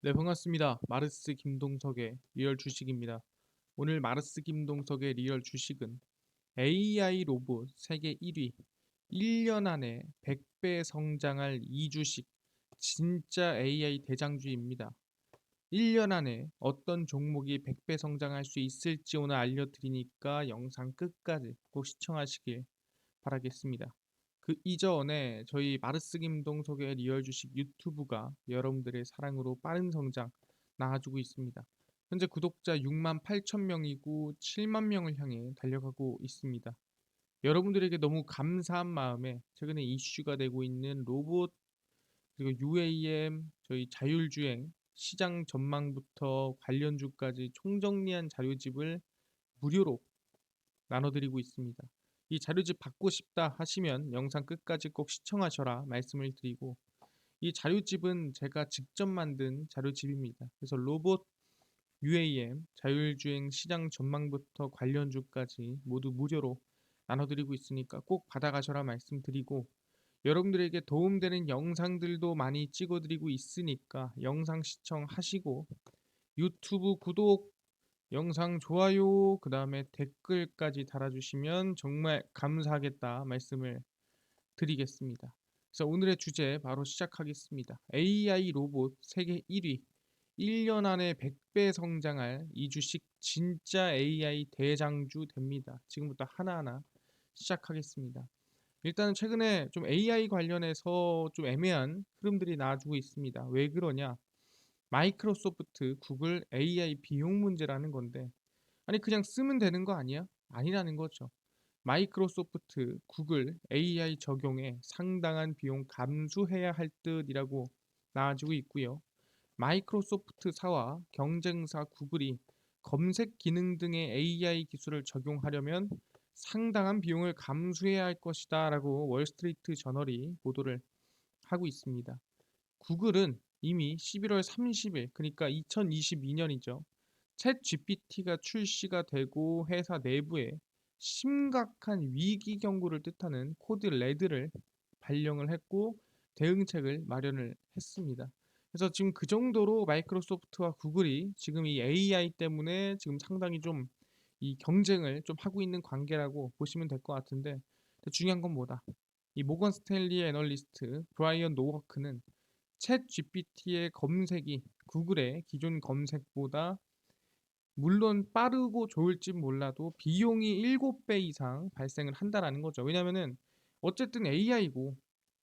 네, 반갑습니다. 마르스 김동석의 리얼 주식입니다. 오늘 마르스 김동석의 리얼 주식은 AI 로봇 세계 1위, 1년 안에 100배 성장할 이주식, 진짜 AI 대장주입니다. 1년 안에 어떤 종목이 100배 성장할 수 있을지 오늘 알려드리니까 영상 끝까지 꼭 시청하시길 바라겠습니다. 그 이전에 저희 마르스 김동석의 리얼 주식 유튜브가 여러분들의 사랑으로 빠른 성장 나아주고 있습니다. 현재 구독자 6만 8천 명이고 7만 명을 향해 달려가고 있습니다. 여러분들에게 너무 감사한 마음에 최근에 이슈가 되고 있는 로봇 그리고 UAM 저희 자율주행 시장 전망부터 관련주까지 총정리한 자료집을 무료로 나눠드리고 있습니다. 이 자료집 받고 싶다 하시면 영상 끝까지 꼭 시청하셔라 말씀을 드리고, 이 자료집은 제가 직접 만든 자료집입니다. 그래서 로봇, UAM, 자율주행 시장 전망부터 관련주까지 모두 무료로 나눠드리고 있으니까 꼭 받아가셔라 말씀드리고, 여러분들에게 도움되는 영상들도 많이 찍어드리고 있으니까 영상 시청하시고 유튜브 구독, 영상 좋아요, 그 다음에 댓글까지 달아주시면 정말 감사하겠다 말씀을 드리겠습니다. 그래서 오늘의 주제 바로 시작하겠습니다. AI 로봇 세계 1위, 1년 안에 100배 성장할 이 주식 진짜 AI 대장주 됩니다. 지금부터 하나하나 시작하겠습니다. 일단은 최근에 좀 AI 관련해서 좀 애매한 흐름들이 나와주고 있습니다. 왜 그러냐? 마이크로소프트, 구글 AI 비용 문제라는 건데, 아니 그냥 쓰면 되는 거 아니야? 아니라는 거죠. 마이크로소프트, 구글 AI 적용에 상당한 비용 감수해야 할 듯이라고 나와지고 있고요. 마이크로소프트사와 경쟁사 구글이 검색 기능 등의 AI 기술을 적용하려면 상당한 비용을 감수해야 할 것이다라고 월스트리트 저널이 보도를 하고 있습니다. 구글은 이미 11월 30일, 그러니까 2022년이죠. 챗 GPT가 출시가 되고 회사 내부에 심각한 위기 경고를 뜻하는 코드 레드를 발령을 했고 대응책을 마련을 했습니다. 그래서 지금 그 정도로 마이크로소프트와 구글이 지금 이 AI 때문에 지금 상당히 좀 이 경쟁을 좀 하고 있는 관계라고 보시면 될 것 같은데, 중요한 건 뭐다? 이 모건 스탠리 애널리스트 브라이언 노워크는 챗 GPT의 검색이 구글의 기존 검색보다 물론 빠르고 좋을진 몰라도 비용이 7배 이상 발생을 한다라는 거죠. 왜냐면은 어쨌든 AI고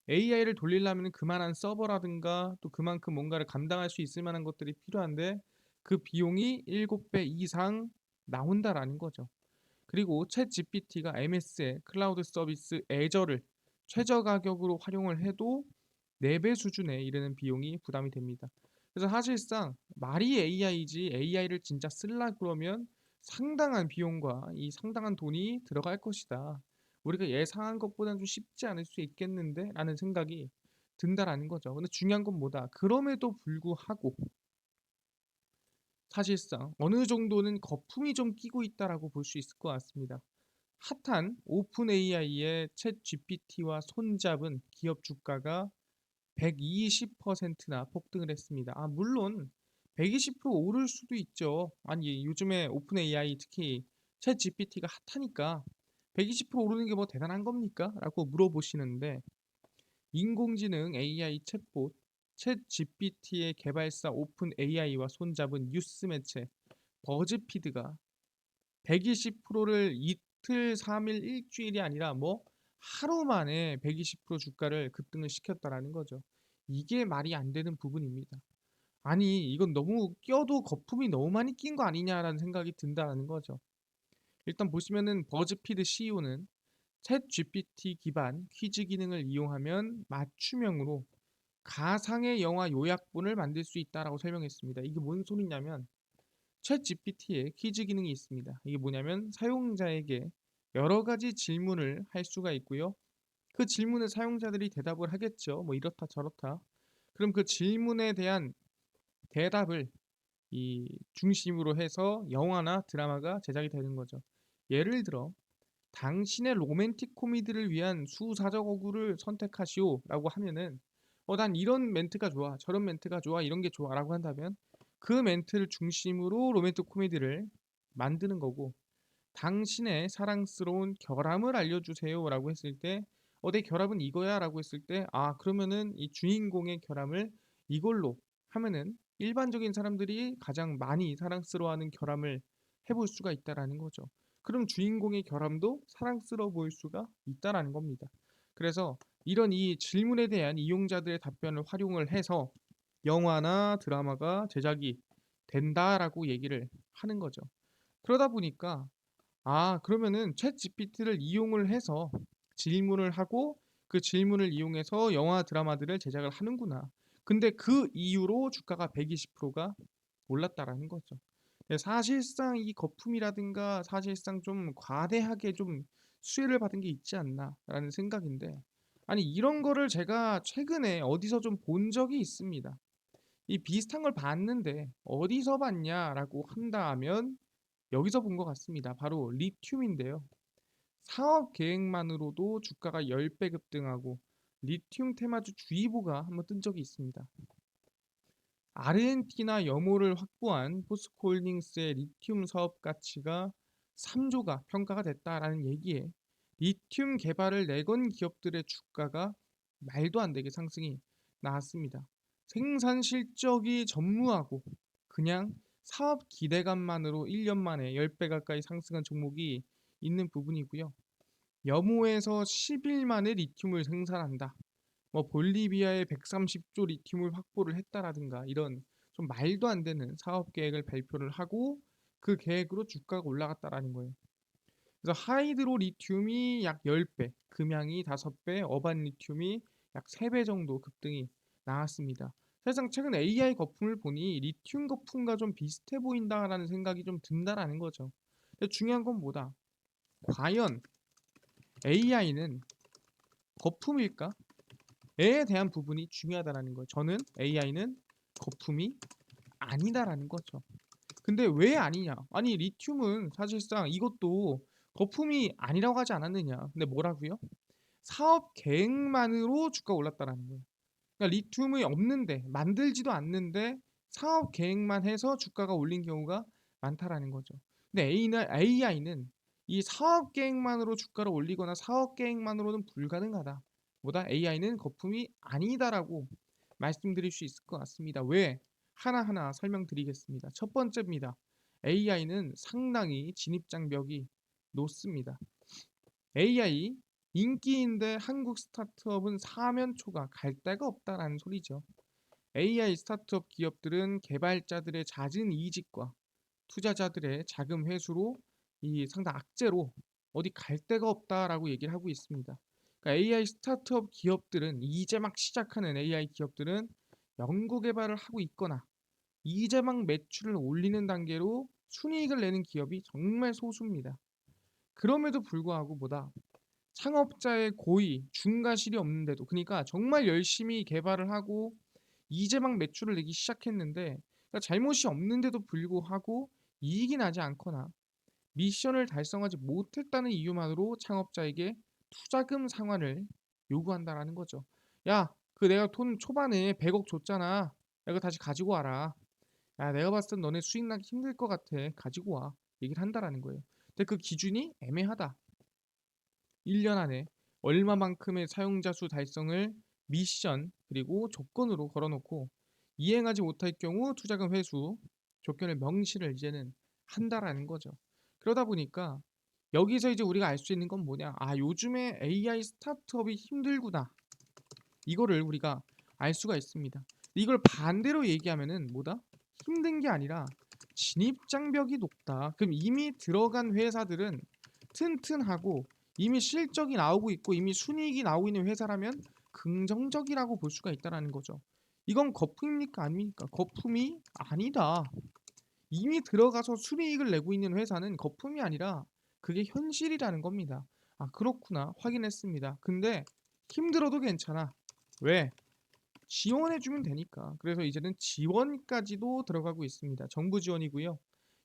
AI를 돌리려면 그만한 서버라든가 또 그만큼 뭔가를 감당할 수 있을 만한 것들이 필요한데 그 비용이 7배 이상 나온다라는 거죠. 그리고 챗 GPT가 MS의 클라우드 서비스 애저를 최저 가격으로 활용을 해도 4배 수준에 이르는 비용이 부담이 됩니다. 그래서 사실상 말이 AI지 AI를 진짜 쓰려 그러면 상당한 비용과 이 상당한 돈이 들어갈 것이다. 우리가 예상한 것보다는 좀 쉽지 않을 수 있겠는데? 라는 생각이 든다라는 거죠. 근데 중요한 건 뭐다? 그럼에도 불구하고 사실상 어느 정도는 거품이 좀 끼고 있다라고 볼 수 있을 것 같습니다. 핫한 오픈 AI의 챗 GPT와 손잡은 기업 주가가 120%나 폭등을 했습니다. 물론 120% 오를 수도 있죠. 아니, 요즘에 오픈 AI 특히 챗 GPT가 핫하니까 120% 오르는 게 뭐 대단한 겁니까? 라고 물어보시는데, 인공지능 AI 챗봇 챗 GPT의 개발사 오픈 AI와 손잡은 뉴스 매체 버즈피드가 120%를 이틀, 3일, 일주일이 아니라 뭐 하루 만에 120% 주가를 급등을 시켰다라는 거죠. 이게 말이 안 되는 부분입니다. 아니, 이건 너무 껴도 거품이 너무 많이 낀 거 아니냐라는 생각이 든다는 거죠. 일단 보시면은 버즈피드 CEO는 챗 GPT 기반 퀴즈 기능을 이용하면 맞춤형으로 가상의 영화 요약본을 만들 수 있다라고 설명했습니다. 이게 뭔 소리냐면 챗 GPT에 퀴즈 기능이 있습니다. 이게 뭐냐면 사용자에게 여러 가지 질문을 할 수가 있고요. 그 질문에 사용자들이 대답을 하겠죠. 뭐 이렇다 저렇다. 그럼 그 질문에 대한 대답을 이 중심으로 해서 영화나 드라마가 제작이 되는 거죠. 예를 들어 당신의 로맨틱 코미디를 위한 수사적 어구를 선택하시오라고 하면은 난 이런 멘트가 좋아. 저런 멘트가 좋아. 이런 게 좋아라고 한다면 그 멘트를 중심으로 로맨틱 코미디를 만드는 거고 당신의 사랑스러운 결함을 알려주세요라고 했을 때 내 결함은 이거야라고 했을 때 그러면은 이 주인공의 결함을 이걸로 하면은 일반적인 사람들이 가장 많이 사랑스러워하는 결함을 해볼 수가 있다라는 거죠. 그럼 주인공의 결함도 사랑스러워 보일 수가 있다라는 겁니다. 그래서 이런 이 질문에 대한 이용자들의 답변을 활용을 해서 영화나 드라마가 제작이 된다라고 얘기를 하는 거죠. 그러다 보니까 그러면은 챗GPT를 이용을 해서 질문을 하고 그 질문을 이용해서 영화 드라마들을 제작을 하는구나. 근데 그 이후로 주가가 120%가 올랐다라는 거죠. 사실상 이 거품이라든가 사실상 좀 과대하게 좀 수혜를 받은 게 있지 않나라는 생각인데 아니 이런 거를 제가 최근에 어디서 좀 본 적이 있습니다. 이 비슷한 걸 봤는데 어디서 봤냐라고 한다면 여기서 본 것 같습니다. 바로 리튬인데요. 사업 계획만으로도 주가가 10배 급등하고 리튬 테마주 주의보가 한번 뜬 적이 있습니다. 아르헨티나 염호를 확보한 포스코홀딩스의 리튬 사업 가치가 3조가 평가가 됐다라는 얘기에 리튬 개발을 내건 기업들의 주가가 말도 안 되게 상승이 나왔습니다. 생산 실적이 전무하고 그냥 사업 기대감만으로 1년 만에 10배 가까이 상승한 종목이 있는 부분이고요. 염호에서 10일 만에 리튬을 생산한다. 볼리비아에 130조 리튬을 확보를 했다라든가 이런 좀 말도 안 되는 사업 계획을 발표를 하고 그 계획으로 주가가 올라갔다라는 거예요. 그래서 하이드로 리튬이 약 10배, 금양이 5배, 어반 리튬이 약 3배 정도 급등이 나왔습니다. 사실상 최근 AI 거품을 보니 리튬 거품과 좀 비슷해 보인다라는 생각이 좀 든다라는 거죠. 근데 중요한 건 뭐다? 과연 AI는 거품일까? 에 대한 부분이 중요하다라는 거예요. 저는 AI는 거품이 아니다라는 거죠. 근데 왜 아니냐? 아니 리튬은 사실상 이것도 거품이 아니라고 하지 않았느냐? 근데 뭐라고요? 사업 계획만으로 주가 올랐다라는 거예요. 그러니까 리튬이 없는데 만들지도 않는데 사업 계획만 해서 주가가 올린 경우가 많다라는 거죠. 근데 AI는 이 사업 계획만으로 주가를 올리거나 사업 계획만으로는 불가능하다. 보다 AI는 거품이 아니다라고 말씀드릴 수 있을 것 같습니다. 왜? 하나하나 설명드리겠습니다. 첫 번째입니다. AI는 상당히 진입장벽이 높습니다. AI 인기인데 한국 스타트업은 사면초가 갈 데가 없다라는 소리죠. AI 스타트업 기업들은 개발자들의 잦은 이직과 투자자들의 자금 회수로 이 상당 악재로 어디 갈 데가 없다라고 얘기를 하고 있습니다. 그러니까 AI 스타트업 기업들은 이제 막 시작하는 AI 기업들은 연구 개발을 하고 있거나 이제 막 매출을 올리는 단계로 순이익을 내는 기업이 정말 소수입니다. 그럼에도 불구하고 창업자의 고의, 중과실이 없는데도 그러니까 정말 열심히 개발을 하고 이제 막 매출을 내기 시작했는데 그러니까 잘못이 없는데도 불구하고 이익이 나지 않거나 미션을 달성하지 못했다는 이유만으로 창업자에게 투자금 상환을 요구한다라는 거죠. 야, 내가 돈 초반에 100억 줬잖아. 이거 다시 가지고 와라. 야, 내가 봤을 땐 너네 수익 나기 힘들 것 같아. 가지고 와. 얘기를 한다라는 거예요. 근데 그 기준이 애매하다. 1년 안에 얼마만큼의 사용자 수 달성을 미션 그리고 조건으로 걸어놓고 이행하지 못할 경우 투자금 회수 조건을 명시를 이제는 한다라는 거죠. 그러다 보니까 여기서 이제 우리가 알 수 있는 건 뭐냐? 요즘에 AI 스타트업이 힘들구나. 이거를 우리가 알 수가 있습니다. 이걸 반대로 얘기하면은 힘든 게 아니라 진입장벽이 높다. 그럼 이미 들어간 회사들은 튼튼하고 이미 실적이 나오고 있고 이미 순이익이 나오고 있는 회사라면 긍정적이라고 볼 수가 있다는 거죠. 이건 거품입니까 아닙니까? 거품이 아니다. 이미 들어가서 순이익을 내고 있는 회사는 거품이 아니라 그게 현실이라는 겁니다. 그렇구나. 확인했습니다. 근데 힘들어도 괜찮아. 왜? 지원해주면 되니까. 그래서 이제는 지원까지도 들어가고 있습니다. 정부 지원이고요.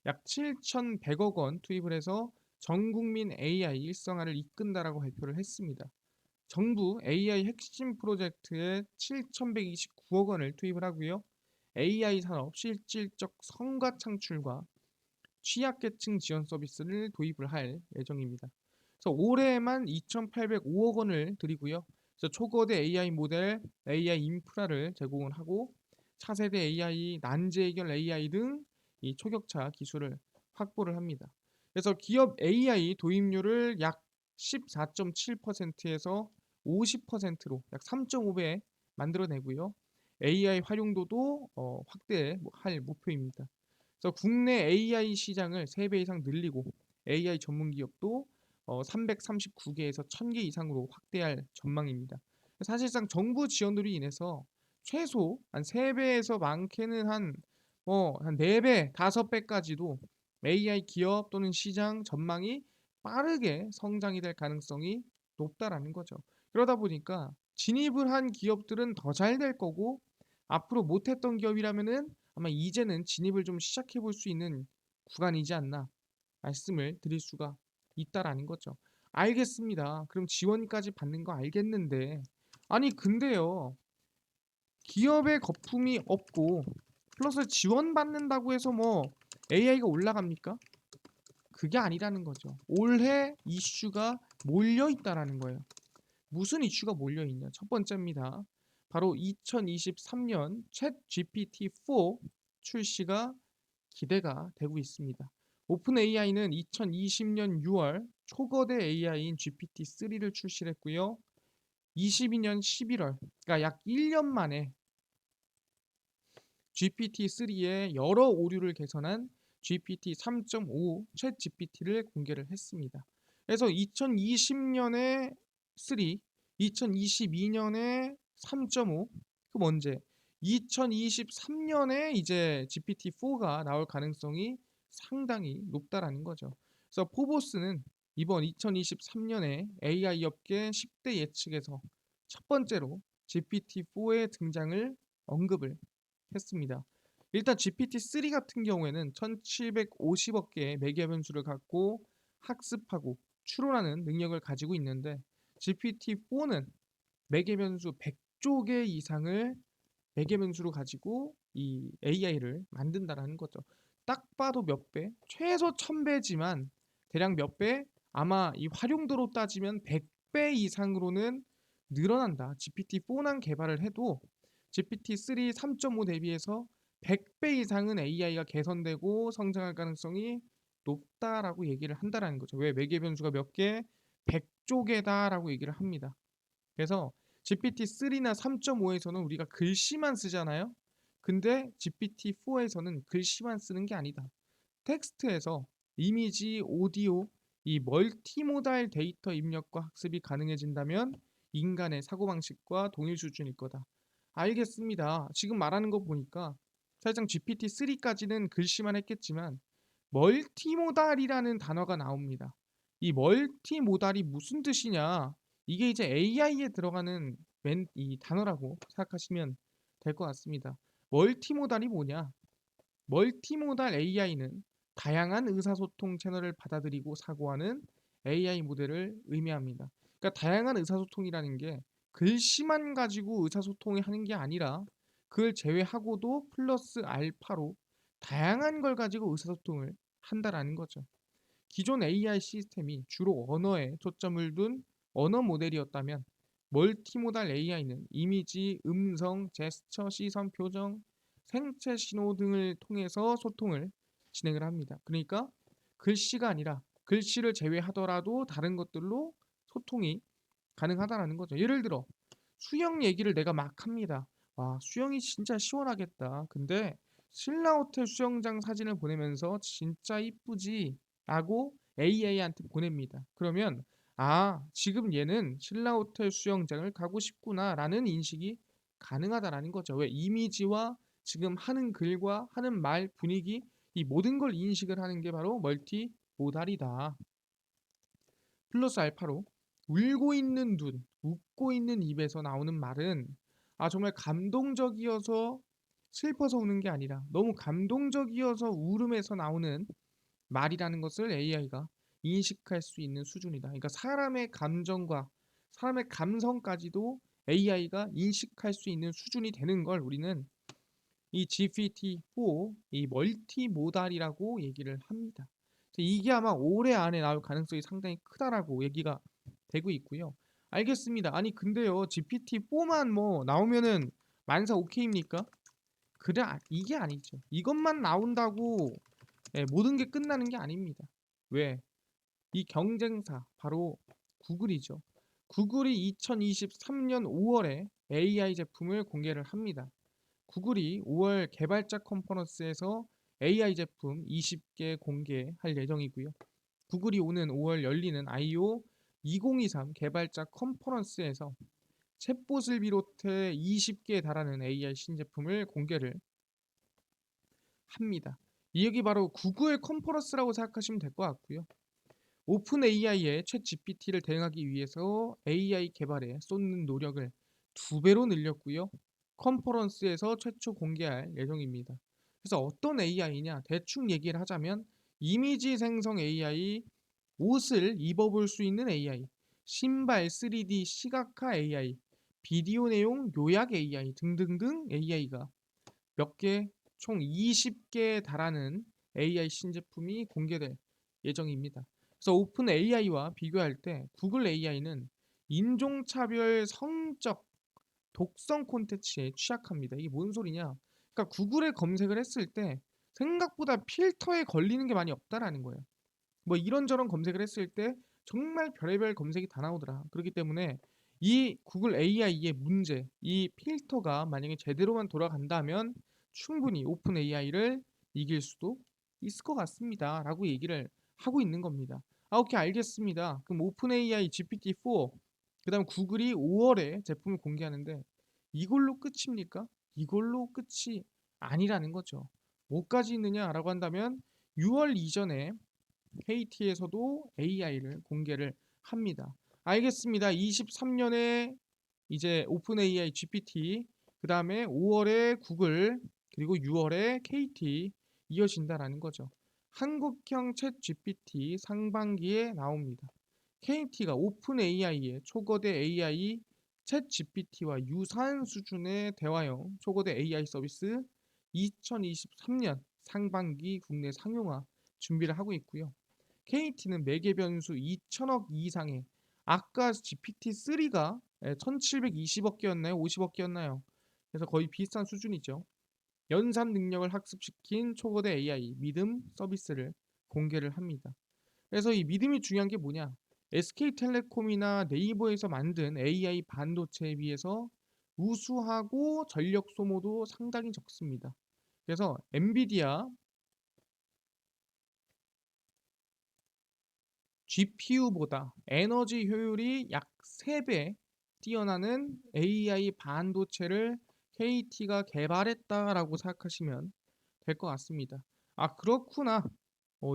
약 7,100억 원 투입을 해서 전 국민 AI 일성화를 이끈다라고 발표를 했습니다. 정부 AI 핵심 프로젝트에 7,129억 원을 투입을 하고요. AI 산업 실질적 성과 창출과 취약계층 지원 서비스를 도입을 할 예정입니다. 그래서 올해만 2,805억 원을 들이고요. 그래서 초거대 AI 모델, AI 인프라를 제공을 하고 차세대 AI, 난제 해결 AI 등 이 초격차 기술을 확보를 합니다. 그래서 기업 AI 도입률을 약 14.7%에서 50%로 약 3.5배 만들어내고요. AI 활용도도 확대할 목표입니다. 그래서 국내 AI 시장을 3배 이상 늘리고 AI 전문 기업도 339개에서 1000개 이상으로 확대할 전망입니다. 사실상 정부 지원으로 인해서 최소 한 3배에서 많게는 한 4배, 5배까지도 AI 기업 또는 시장 전망이 빠르게 성장이 될 가능성이 높다라는 거죠. 그러다 보니까 진입을 한 기업들은 더 잘 될 거고 앞으로 못했던 기업이라면은 아마 이제는 진입을 좀 시작해 볼 수 있는 구간이지 않나 말씀을 드릴 수가 있다라는 거죠. 알겠습니다. 그럼 지원까지 받는 거 알겠는데 아니 근데요. 기업의 거품이 없고 플러스 지원받는다고 해서 뭐 AI가 올라갑니까? 그게 아니라는 거죠. 올해 이슈가 몰려 있다라는 거예요. 무슨 이슈가 몰려 있냐? 첫 번째입니다. 바로 2023년 챗 GPT-4 출시가 기대가 되고 있습니다. 오픈 AI는 2020년 6월 초거대 AI인 GPT-3를 출시했고요. 22년 11월, 그러니까 약 1년 만에 GPT-3의 여러 오류를 개선한 GPT 3.5 챗 GPT를 공개를 했습니다. 그래서 2020년에 3, 2022년에 3.5, 그럼 언제? 2023년에 이제 GPT-4가 나올 가능성이 상당히 높다라는 거죠. 그래서 포보스는 이번 2023년에 AI 업계 10대 예측에서 첫 번째로 GPT-4의 등장을 언급을 했습니다. 일단 GPT-3 같은 경우에는 1750억 개의 매개 변수를 갖고 학습하고 추론하는 능력을 가지고 있는데 GPT-4는 매개 변수 100조 개 이상을 매개 변수로 가지고 이 AI를 만든다라는 거죠. 딱 봐도 몇 배, 최소 1000배지만 대략 몇 배, 아마 이 활용도로 따지면 100배 이상으로는 늘어난다. GPT-4만 개발을 해도 GPT-3 3.5 대비해서 100배 이상은 AI가 개선되고 성장할 가능성이 높다라고 얘기를 한다라는 거죠. 왜 매개 변수가 몇 개? 100조 개다라고 얘기를 합니다. 그래서 GPT-3나 3.5에서는 우리가 글씨만 쓰잖아요. 근데 GPT-4에서는 글씨만 쓰는 게 아니다. 텍스트에서 이미지, 오디오, 이 멀티모달 데이터 입력과 학습이 가능해진다면 인간의 사고방식과 동일 수준일 거다. 알겠습니다. 지금 말하는 거 보니까 사실상 GPT-3까지는 글씨만 했겠지만 멀티모달이라는 단어가 나옵니다. 이 멀티모달이 무슨 뜻이냐? 이게 이제 AI에 들어가는 이 단어라고 생각하시면 될 것 같습니다. 멀티모달이 뭐냐? 멀티모달 AI는 다양한 의사소통 채널을 받아들이고 사고하는 AI 모델을 의미합니다. 그러니까 다양한 의사소통이라는 게 글씨만 가지고 의사소통을 하는 게 아니라 그걸 제외하고도 플러스 알파로 다양한 걸 가지고 의사소통을 한다라는 거죠. 기존 AI 시스템이 주로 언어에 초점을 둔 언어 모델이었다면 멀티모달 AI는 이미지, 음성, 제스처, 시선, 표정, 생체 신호 등을 통해서 소통을 진행을 합니다. 그러니까 글씨가 아니라 글씨를 제외하더라도 다른 것들로 소통이 가능하다라는 거죠. 예를 들어 수영 얘기를 내가 막 합니다. 와, 수영이 진짜 시원하겠다. 근데 신라 호텔 수영장 사진을 보내면서 진짜 이쁘지? 라고 AI한테 보냅니다. 그러면 지금 얘는 신라 호텔 수영장을 가고 싶구나 라는 인식이 가능하다라는 거죠. 왜? 이미지와 지금 하는 글과 하는 말, 분위기 이 모든 걸 인식을 하는 게 바로 멀티 모달이다. 플러스 알파로 울고 있는 눈, 웃고 있는 입에서 나오는 말은 정말 감동적이어서 슬퍼서 우는 게 아니라 너무 감동적이어서 울음에서 나오는 말이라는 것을 AI가 인식할 수 있는 수준이다. 그러니까 사람의 감정과 사람의 감성까지도 AI가 인식할 수 있는 수준이 되는 걸 우리는 이 GPT-4 이 멀티모달이라고 얘기를 합니다. 이게 아마 올해 안에 나올 가능성이 상당히 크다라고 얘기가 되고 있고요. 알겠습니다. 아니 근데요, GPT-4만 뭐 나오면은 만사 오케이입니까? 그래, 이게 아니죠. 이것만 나온다고 모든 게 끝나는 게 아닙니다. 왜? 이 경쟁사 바로 구글이죠. 구글이 2023년 5월에 AI 제품을 공개를 합니다. 구글이 5월 개발자 컨퍼런스에서 AI 제품 20개 공개할 예정이고요. 구글이 오는 5월 열리는 I/O 2023 개발자 컨퍼런스에서 챗봇을 비롯해 20개에 달하는 AI 신제품을 공개를 합니다. 이 얘기 바로 구글 컨퍼런스라고 생각하시면 될 것 같고요. 오픈 AI의 챗 GPT를 대응하기 위해서 AI 개발에 쏟는 노력을 2배로 늘렸고요. 컨퍼런스에서 최초 공개할 예정입니다. 그래서 어떤 AI냐? 대충 얘기를 하자면 이미지 생성 AI, 옷을 입어볼 수 있는 AI, 신발 3D 시각화 AI, 비디오 내용 요약 AI 등등등 AI가 몇 개, 총 20개에 달하는 AI 신제품이 공개될 예정입니다. 그래서 오픈 AI와 비교할 때 구글 AI는 인종차별 성적 독성 콘텐츠에 취약합니다. 이게 뭔 소리냐? 그러니까 구글에 검색을 했을 때 생각보다 필터에 걸리는 게 많이 없다라는 거예요. 뭐 이런저런 검색을 했을 때 정말 별의별 검색이 다 나오더라. 그렇기 때문에 이 구글 AI의 문제, 이 필터가 만약에 제대로만 돌아간다면 충분히 오픈 AI를 이길 수도 있을 것 같습니다. 라고 얘기를 하고 있는 겁니다. 아, 오케이, 알겠습니다. 그럼 오픈 AI GPT-4, 그 다음 구글이 5월에 제품을 공개하는데 이걸로 끝입니까? 이걸로 끝이 아니라는 거죠. 뭐까지 있느냐라고 한다면 6월 이전에 KT에서도 AI를 공개를 합니다. 알겠습니다. 23년에 이제 오픈 AI GPT, 그 다음에 5월에 구글, 그리고 6월에 KT 이어진다라는 거죠. 한국형 챗 GPT 상반기에 나옵니다. KT가 오픈 AI의 초거대 AI 챗 GPT와 유사한 수준의 대화형 초거대 AI 서비스 2023년 상반기 국내 상용화 준비를 하고 있고요. KT는 매개 변수 2천억 이상의 아까 GPT-3가 1720억 개였나요? 50억 개였나요? 그래서 거의 비슷한 수준이죠. 연산 능력을 학습시킨 초거대 AI 믿음 서비스를 공개를 합니다. 그래서 이 믿음이 중요한 게 뭐냐? SK텔레콤이나 네이버에서 만든 AI 반도체에 비해서 우수하고 전력 소모도 상당히 적습니다. 그래서 엔비디아 GPU보다 에너지 효율이 약 3배 뛰어나는 AI 반도체를 KT가 개발했다라고 생각하시면 될 것 같습니다. 아, 그렇구나.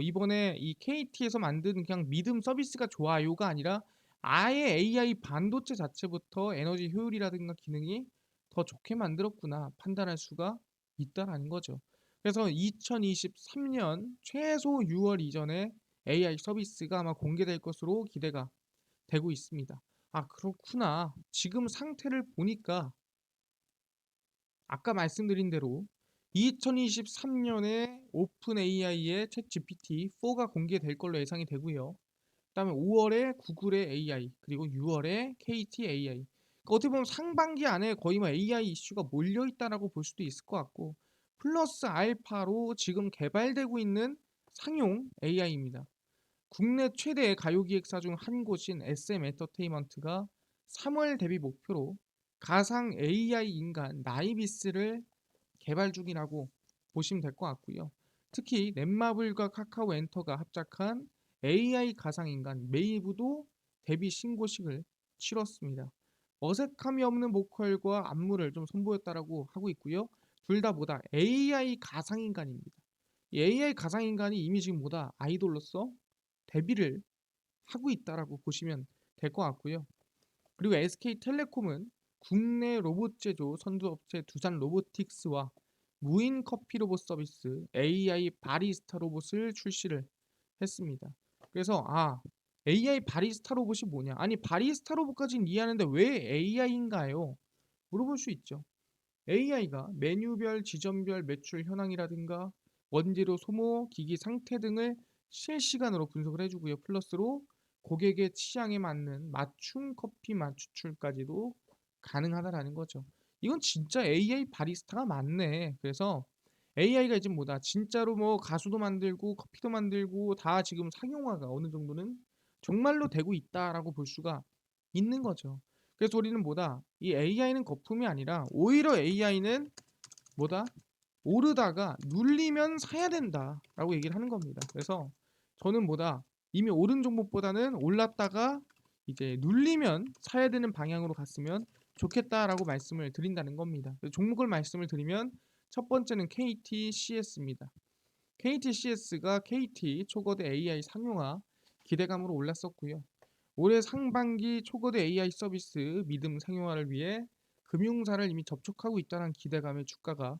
이번에 이 KT에서 만든 그냥 믿음 서비스가 좋아요가 아니라 아예 AI 반도체 자체부터 에너지 효율이라든가 기능이 더 좋게 만들었구나 판단할 수가 있다라는 거죠. 그래서 2023년 최소 6월 이전에 AI 서비스가 아마 공개될 것으로 기대가 되고 있습니다. 아, 그렇구나. 지금 상태를 보니까 아까 말씀드린 대로 2023년에 오픈 AI의 챗 GPT-4가 공개될 걸로 예상이 되고요. 그다음에 5월에 구글의 AI, 그리고 6월에 KT AI. 그러니까 어떻게 보면 상반기 안에 거의 뭐 AI 이슈가 몰려 있다라고 볼 수도 있을 것 같고, 플러스 알파로 지금 개발되고 있는 상용 AI입니다. 국내 최대 가요기획사 중 한 곳인 SM 엔터테인먼트가 3월 데뷔 목표로 가상 AI 인간 나이비스를 개발 중이라고 보시면 될 것 같고요. 특히 넷마블과 카카오 엔터가 합작한 AI 가상인간 메이브도 데뷔 신고식을 치렀습니다. 어색함이 없는 보컬과 안무를 좀 선보였다라고 하고 있고요. 둘 다 뭐다 AI 가상인간입니다. 이 AI 가상인간이 이미 지금 뭐다 아이돌로서 데뷔를 하고 있다라고 보시면 될 것 같고요. 그리고 SK텔레콤은 국내 로봇 제조 선두업체 두산 로보틱스와 무인 커피 로봇 서비스 AI 바리스타 로봇을 출시를 했습니다. 그래서 AI 바리스타 로봇이 뭐냐? 아니 바리스타 로봇까지는 이해하는데 왜 AI인가요? 물어볼 수 있죠. AI가 메뉴별, 지점별 매출 현황이라든가 원재료 소모, 기기 상태 등을 실시간으로 분석을 해주고요. 플러스로 고객의 취향에 맞는 맞춤 커피 맛 추출까지도 가능하다라는 거죠. 이건 진짜 AI 바리스타가 맞네. 그래서 AI가 이제 뭐다? 진짜로 뭐 가수도 만들고 커피도 만들고 다 지금 상용화가 어느 정도는 정말로 되고 있다라고 볼 수가 있는 거죠. 그래서 우리는 뭐다? 이 AI는 거품이 아니라 오히려 AI는 뭐다? 오르다가 눌리면 사야 된다라고 얘기를 하는 겁니다. 그래서 저는 뭐다? 이미 오른 종목보다는 올랐다가 이제 눌리면 사야 되는 방향으로 갔으면 좋겠다라고 말씀을 드린다는 겁니다. 종목을 말씀을 드리면 첫 번째는 KTCS입니다. KTCS가 KT 초거대 AI 상용화 기대감으로 올랐었고요. 올해 상반기 초거대 AI 서비스 믿음 상용화를 위해 금융사를 이미 접촉하고 있다는 기대감에 주가가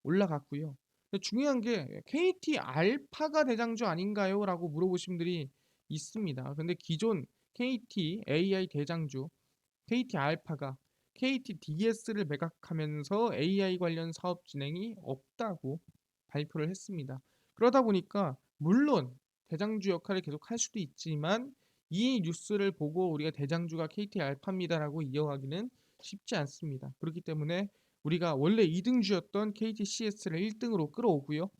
올라갔고요. 근데 중요한 게 KT 알파가 대장주 아닌가요? 라고 물어보신 분들이 있습니다. 근데 기존 KT AI 대장주 KT 알파가 KT DS를 매각하면서 AI 관련 사업 진행이 없다고 발표를 했습니다. 그러다 보니까 물론 대장주 역할을 계속 할 수도 있지만 이 뉴스를 보고 우리가 대장주가 KT 알파입니다라고 이어가기는 쉽지 않습니다. 그렇기 때문에 우리가 원래 2등주였던 KTCS를 1등으로 끌어오고요.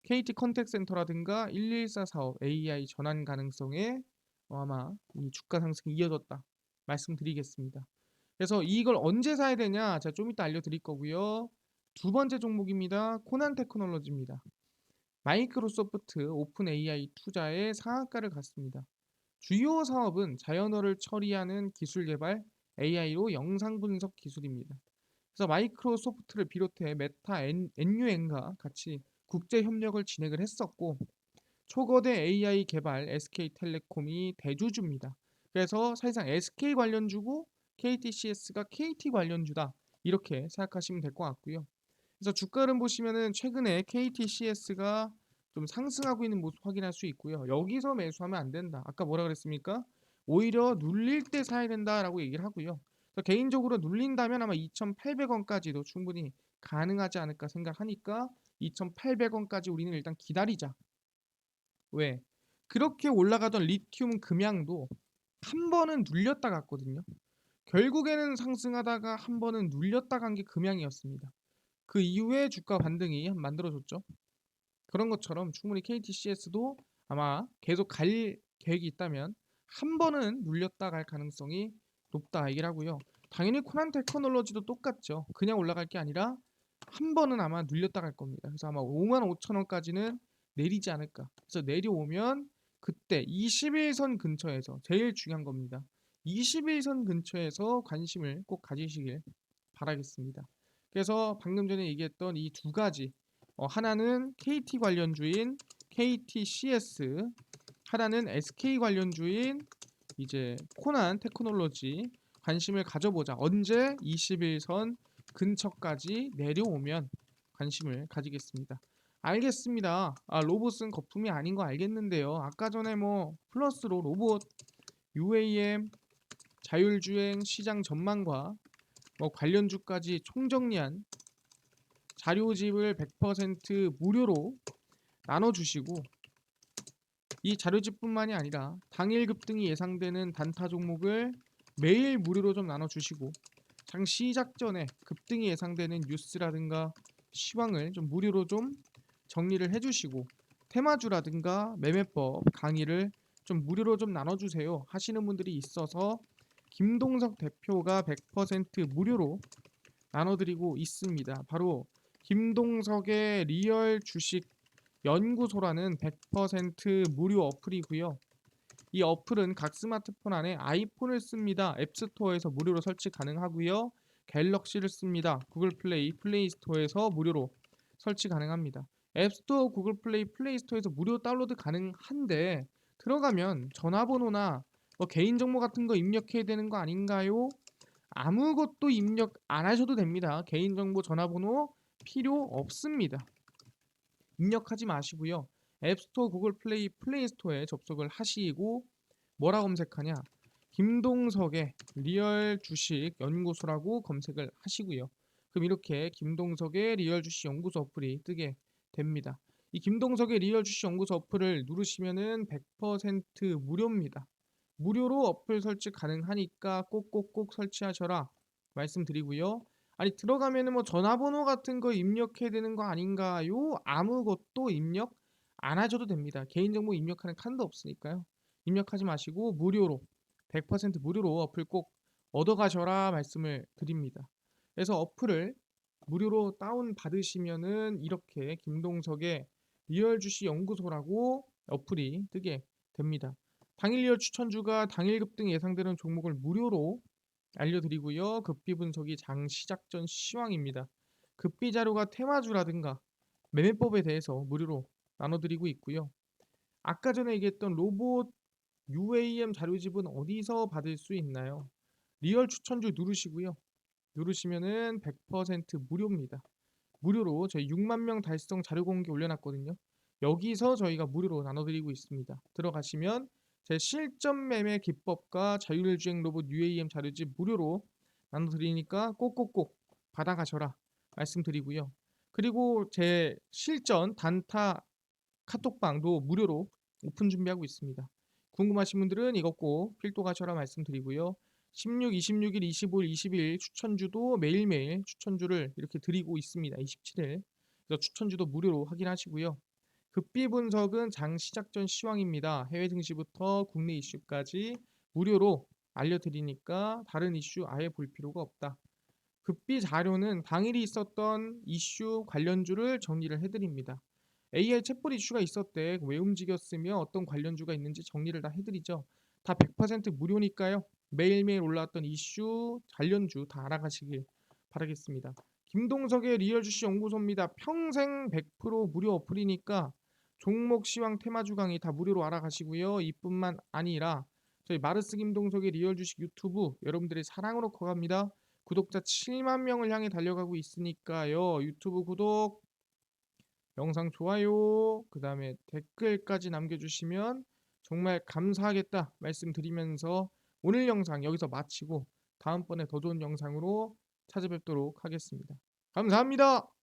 KT 컨택센터라든가 114 사업 AI 전환 가능성에 아마 이 주가 상승이 이어졌다 말씀드리겠습니다. 그래서 이걸 언제 사야 되냐? 제가 좀 이따 알려드릴 거고요. 두 번째 종목입니다. 코난 테크놀로지입니다. 마이크로소프트 오픈 AI 투자에 상한가를 갔습니다. 주요 사업은 자연어를 처리하는 기술 개발 AI로 영상 분석 기술입니다. 그래서 마이크로소프트를 비롯해 메타, NUN과 같이 국제 협력을 진행을 했었고 초거대 AI 개발 SK텔레콤이 대주주입니다. 그래서 사실상 SK 관련주고 KTCS가 KT 관련주다 이렇게 생각하시면 될 것 같고요. 그래서 주가를 보시면은 최근에 KTCS가 좀 상승하고 있는 모습 확인할 수 있고요. 여기서 매수하면 안 된다. 아까 뭐라 그랬습니까? 오히려 눌릴 때 사야 된다라고 얘기를 하고요. 그래서 개인적으로 눌린다면 아마 2,800원까지도 충분히 가능하지 않을까 생각하니까 2,800원까지 우리는 일단 기다리자. 왜? 그렇게 올라가던 리튬 금양도 한 번은 눌렸다 갔거든요. 결국에는 상승하다가 한 번은 눌렸다 간 게 금양이었습니다. 그 이후에 주가 반등이 만들어졌죠. 그런 것처럼 충분히 KTCS도 아마 계속 갈 계획이 있다면 한 번은 눌렸다 갈 가능성이 높다 얘기를 하고요. 당연히 코난 테크놀로지도 똑같죠. 그냥 올라갈 게 아니라 한 번은 아마 눌렸다 갈 겁니다. 그래서 아마 55,000원까지는 내리지 않을까. 그래서 내려오면 그때 21선 근처에서 제일 중요한 겁니다. 21선 근처에서 관심을 꼭 가지시길 바라겠습니다. 그래서 방금 전에 얘기했던 이 두 가지 하나는 KT 관련주인 KTCS, 하나는 SK 관련주인 이제 코난 테크놀로지 관심을 가져보자. 언제 21선 근처까지 내려오면 관심을 가지겠습니다. 알겠습니다. 로봇은 거품이 아닌 거 알겠는데요. 아까 전에 뭐 플러스로 로봇, UAM, 자율주행 시장 전망과 뭐 관련주까지 총정리한 자료집을 100% 무료로 나눠주시고 이 자료집뿐만이 아니라 당일 급등이 예상되는 단타 종목을 매일 무료로 좀 나눠주시고 장 시작 전에 급등이 예상되는 뉴스라든가 시황을 좀 무료로 좀 정리를 해주시고 테마주라든가 매매법 강의를 좀 무료로 좀 나눠주세요 하시는 분들이 있어서 김동석 대표가 100% 무료로 나눠드리고 있습니다. 바로 김동석의 리얼 주식 연구소라는 100% 무료 어플이고요. 이 어플은 각 스마트폰 안에 아이폰을 씁니다. 앱스토어에서 무료로 설치 가능하고요. 갤럭시를 씁니다. 구글 플레이, 플레이 스토어에서 무료로 설치 가능합니다. 앱스토어, 구글 플레이, 플레이 스토어에서 무료 다운로드 가능한데 들어가면 전화번호나 뭐 개인정보 같은 거 입력해야 되는 거 아닌가요? 아무것도 입력 안 하셔도 됩니다. 개인정보 전화번호 필요 없습니다. 입력하지 마시고요. 앱스토어, 구글 플레이, 플레이 스토어에 접속을 하시고 뭐라 검색하냐? 김동석의 리얼 주식 연구소라고 검색을 하시고요. 그럼 이렇게 김동석의 리얼 주식 연구소 어플이 뜨게 됩니다. 이 김동석의 리얼 주식 연구소 어플을 누르시면은 100% 무료입니다. 무료로 어플 설치 가능하니까 꼭꼭꼭 설치하셔라 말씀드리고요. 아니 들어가면은 뭐 전화번호 같은 거 입력해야 되는 거 아닌가요? 아무것도 입력 안 하셔도 됩니다. 개인정보 입력하는 칸도 없으니까요. 입력하지 마시고 무료로 100% 무료로 어플 꼭 얻어가셔라 말씀을 드립니다. 그래서 어플을 무료로 다운 받으시면은 이렇게 김동석의 리얼 주식 연구소라고 어플이 뜨게 됩니다. 당일 리얼 추천주가 당일 급등 예상되는 종목을 무료로 알려드리고요. 급비 분석이 장 시작 전 시황입니다. 급비 자료가 테마주라든가 매매법에 대해서 무료로 나눠드리고 있고요. 아까 전에 얘기했던 로봇 UAM 자료집은 어디서 받을 수 있나요? 리얼 추천주 누르시고요. 누르시면은 100% 무료입니다. 무료로 저희 6만 명 달성 자료 공개 올려놨거든요. 여기서 저희가 무료로 나눠드리고 있습니다. 들어가시면 제 실전 매매 기법과 자율주행 로봇 UAM 자료집 무료로 나눠드리니까 꼭꼭꼭 받아가셔라 말씀드리고요. 그리고 제 실전 단타 카톡방도 무료로 오픈 준비하고 있습니다. 궁금하신 분들은 이것 꼭 필독하셔라 말씀드리고요. 16, 26일, 25일, 20일 추천주도 매일매일 추천주를 이렇게 드리고 있습니다. 27일. 그래서 추천주도 무료로 확인하시고요. 급비 분석은 장 시작 전 시황입니다. 해외 증시부터 국내 이슈까지 무료로 알려드리니까 다른 이슈 아예 볼 필요가 없다. 급비 자료는 당일이 있었던 이슈 관련주를 정리를 해드립니다. AI 챗봇 이슈가 있었대. 왜 움직였으며 어떤 관련주가 있는지 정리를 다 해드리죠. 다 100% 무료니까요. 매일매일 올라왔던 이슈, 관련주 다 알아가시길 바라겠습니다. 김동석의 리얼 주식 연구소입니다. 평생 100% 무료 어플이니까 종목 시황 테마주 강의 다 무료로 알아가시고요. 이뿐만 아니라 저희 마르스 김동석의 리얼 주식 유튜브 여러분들의 사랑으로 커갑니다. 구독자 7만 명을 향해 달려가고 있으니까요. 유튜브 구독, 영상 좋아요, 그 다음에 댓글까지 남겨주시면 정말 감사하겠다 말씀드리면서 오늘 영상 여기서 마치고 다음번에 더 좋은 영상으로 찾아뵙도록 하겠습니다. 감사합니다.